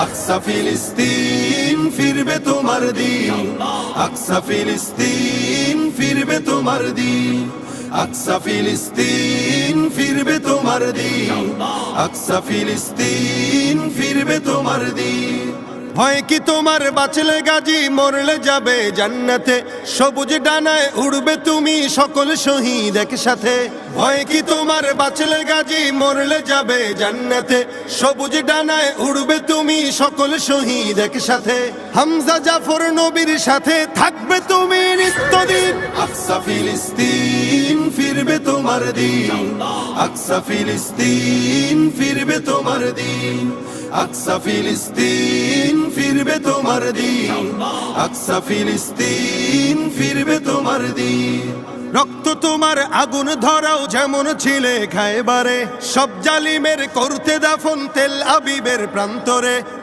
আকসা ফিলিস্তিন ফিরবে তোমার দিন, আকসা ফিলিস্তিন ফিরবে তোমার দিন, আকসা ফিলিস্তিন ফিরবে তোমার দিন, আকসা ফিলিস্তিন ফিরবে তোমার দিন। ভয় কি তোমার বাঁচলে গাজী মরলে যাবে জান্নাতে, সবুজ ডানায় উড়বে তুমি সকল শহীদ একসাথে। ভয় কি তোমার বাঁচলে গাজী মরলে যাবে জান্নাতে, সবুজ ডানায় উড়বে তুমি সকল শহীদ একসাথে। হামজা জাফর নবীর সাথে থাকবে তুমি নিত্যদিন। আকসা ফিলিস্তিন ফিরবে তোমার দিন, আকসা ফিলিস্তিন ফিরবে তোমার দিন, আকসা ফিলিস্তিন ফিরবে তোমার দিন, আকসা ফিলিস্তিন ফিরবে তোমার দিন। রক্ত তোমার আগুন ধরাও যেমন ছিলে খায়বারে, সব জালিমের করতে দাফন তেল আবিবের প্রান্তরে।